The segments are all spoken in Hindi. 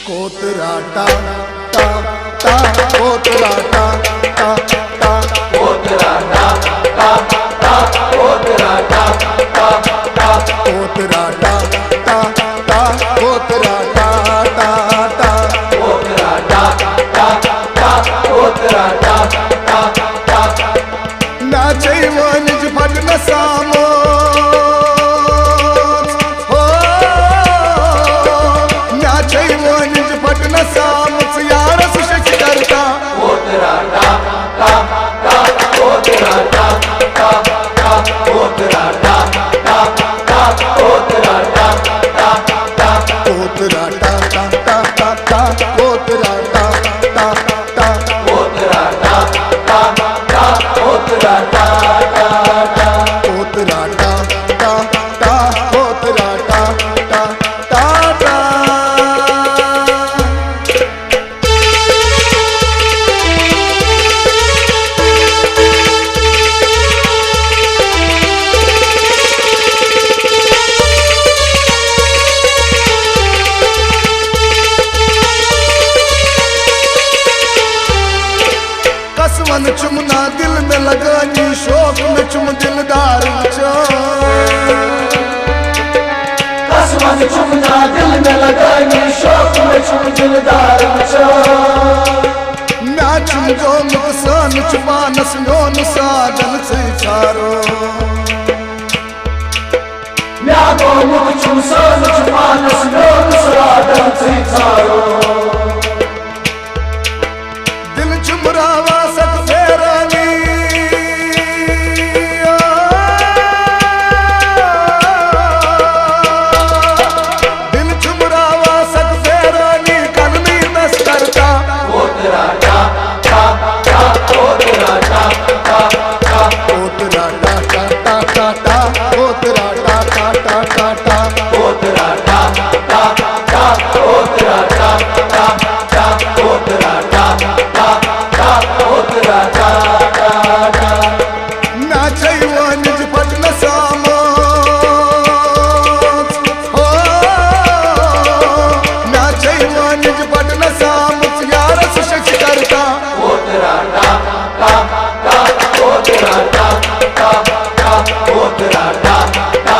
कोतरा टा टा टा कोतरा टा टा टा कोतरा टा टा टा कोतरा टा टा टा कोतरा टा टा टा कोतरा टा टा टा कोतरा टा टा टा कोतरा टा टा टा नाचे वनिज भजन सामो हो नाचे वनिज भजन साम यारस शक करता कोतरा टा टा टा कोतरा टा टा टा कोतरा टा टा टा कोतरा टा टा टा कोतरा टा टा टा टा टा कोतरा टा टा टा कोतरा टा टा टा कोतरा टा टा टा कोतरा टा टा टा कोतरा टा टा टा टा कसमन चुमना दिल में लगानी शौक में चुम दिलदार कसमन चुमना दिल में लगानी शौक में चुम दिलदार मैं चुम जो नुकसान चुपानस योन साधन से चारो मैं को मुख चुम सान चुपानस योन साधन से चारो दिल चुमरावा सक फेरानी दिल चुमरावा सक फेरानी कलमी दस करता कोतरा टा टा टा कोतरा टा टा टा कोतरा टा टा टा टा टा कोतरा टा टा टा टा टा कोतरा टा टा टा कोतरा टा टा टा कोतरा टा टा टा कोतरा टा टा टा नाचे वनिज भजन सामो हो नाचे वनिज भजन साम यारस शक करता कोतरा टा टा टा कोतरा टा टा टा कोतरा टा टा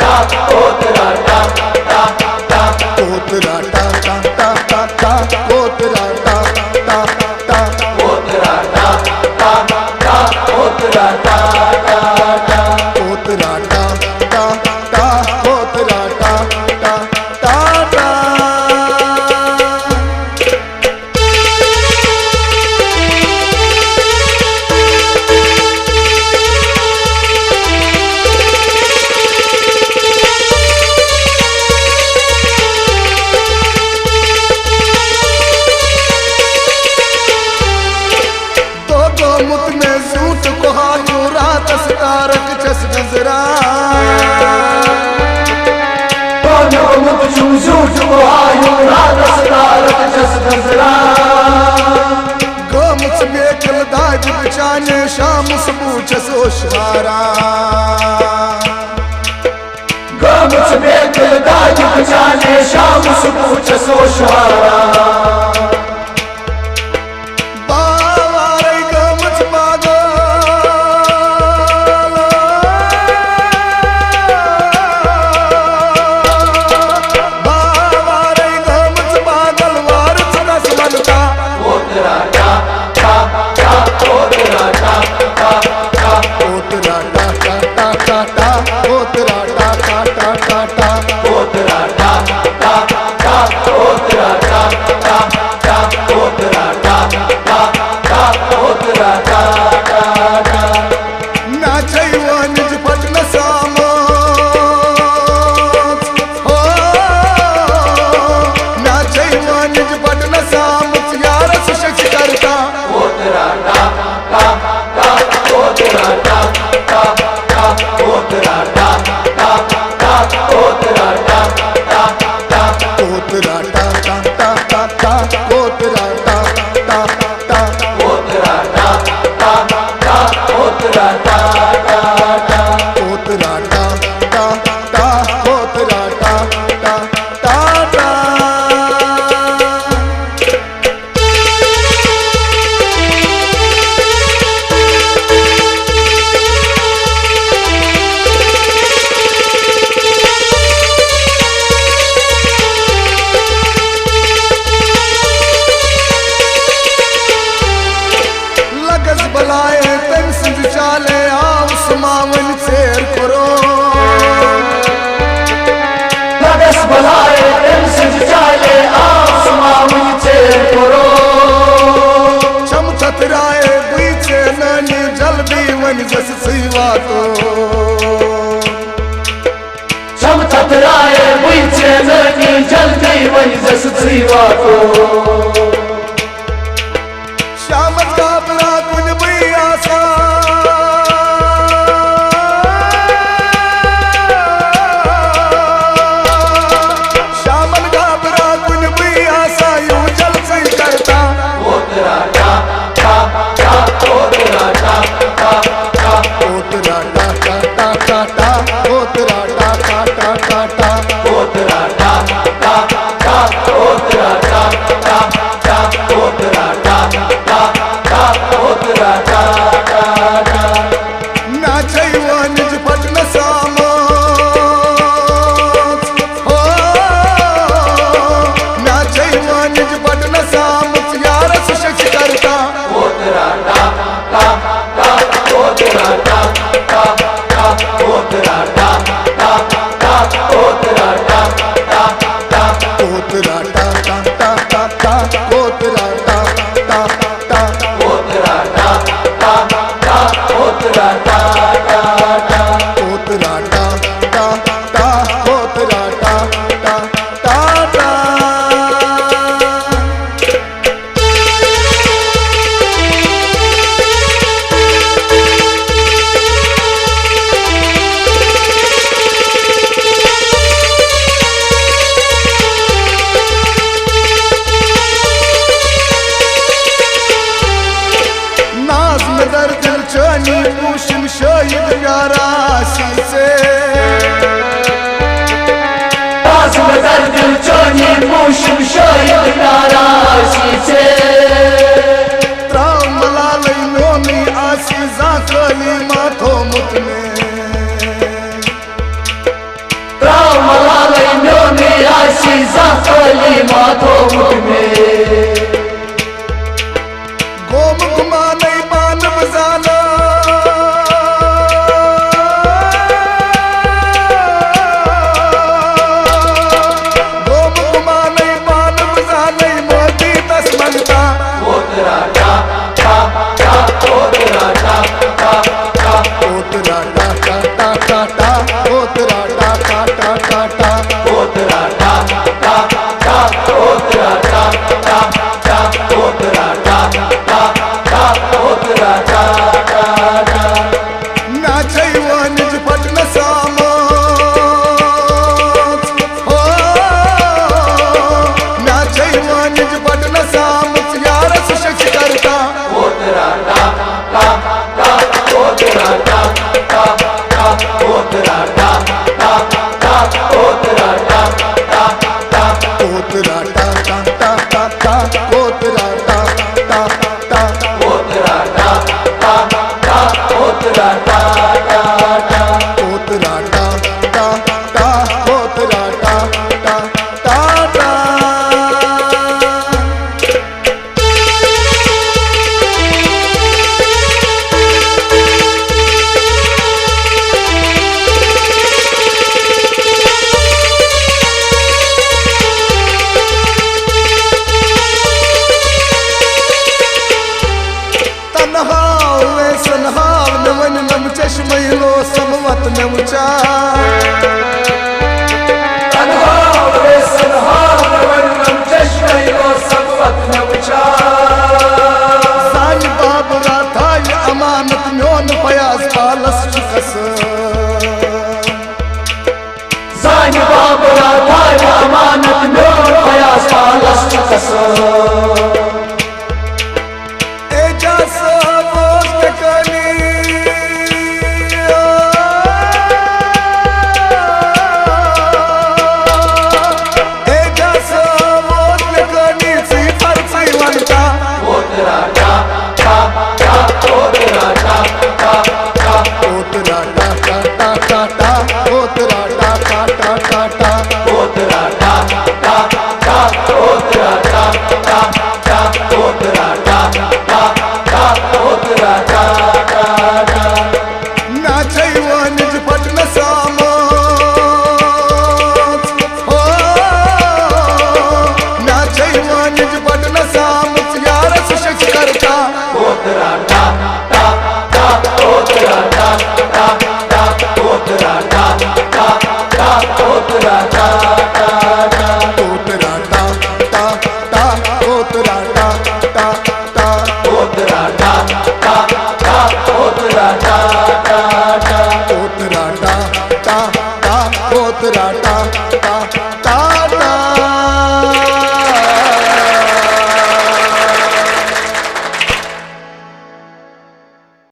टा कोतरा टा टा टा कोतरा टा टा टा टा टा कोतरा टा टा टा कोतरा टा टा टा कोतरा टा टा टा कोतरा टा टा टा कोतरा टा टा टा टा दो मुत में सूट को हाथू रात सितारक चस नजरा दोनों मुख चुम झूठ को आयु रात सदारत जस नजरा गोमुस बेकल दाज बचाने शाम सबूच सोशारा गमुच बेकल दाज बचाने शाम सुबूच सोशारा बावारे गोमुस पागल बावारे गोमुस पागल वारस रस बनता कोतरा टा टा टा कोतरा टा टा टा कोतरा टा टा टा टा टा कोतरा टा टा टा टा टा कोतरा टा टा टा कोतरा टा टा टा कोतरा टा टा टा कोतरा टा टा टा नाचे वनिज भजन सामो हो नाचे वनिज भजन साम यारस शक करता कोतरा टा टा टा कोतरा टा टा टा कोतरा टा टा टा कोतरा टा टा टा कोतरा टा टा टा टा टा कोतरा टा टा टा कोतरा टा टा टा कोतरा टा टा टा कोतरा टा टा टा कोतरा टा टा टा टा सीवा को श्याम घाबरा कुन भैया सा श्याम घाबरा कुन भैया सा यूं जल से करता ओ तेरा टा टा टा ओ तेरा टा टा टा ओ तेरा टा टा टा टा टा ओ तेरा टा टा टा टा टा ओ तेरा टा टा टा ओ तेरा टा टा टा ओ तेरा टा टा टा ओ तेरा टा टा टा ना चाहिए निज पटन सामो हो ना चाहिए निज पटन साम यार सुशक्ष करता ओ तेरा टा टा टा ओ तेरा टा टा टा ओ तेरा टा टा टा ओ तेरा टा टा टा ओ तेरा टा टा टा टा टा ओ तेरा टा टा टा ओ तेरा टा टा टा ओ तेरा टा टा टा ओ तेरा टा टा टा ओ तेरा टा टा टा टा नाज में दर्द चनी पूशन शहीद प्यारा से पास में दर्द चोनी पूशन शहीद नाराशी से त्राव मलाल नोमी आसी जाकली माथो मुतने राम मलालय नोनी आशी जाकली माथो मुटमे गोमुख मानई मान बजाना गोमुख मानई मान बजाना मोती तस्मनता ओ तेरा टा टा टा ओ तेरा टा टा टा ओ तेरा टा टा टा टा टा ओ तेरा टा टा टा टा टा ओ तेरा टा टा टा ओ तेरा टा टा टा ओ तेरा टा टा टा ओ तेरा टा टा टा ना चाहिए निज पटन सामो हो ना चाहिए निज पटन साम यार सुशक्ष करता ओ तेरा टा टा टा ओ तेरा टा टा टा ओ तेरा टा टा टा ओ तेरा टा टा टा ओ तेरा टा टा टा टा टा ओ तेरा टा टा टा ओ तेरा टा टा टा ओ तेरा टा टा टा ओ तेरा टा टा टा ओ तेरा टा टा टा टा तन्हाव वे सन्हाव नमन नम चश्मैलो समवत नम चा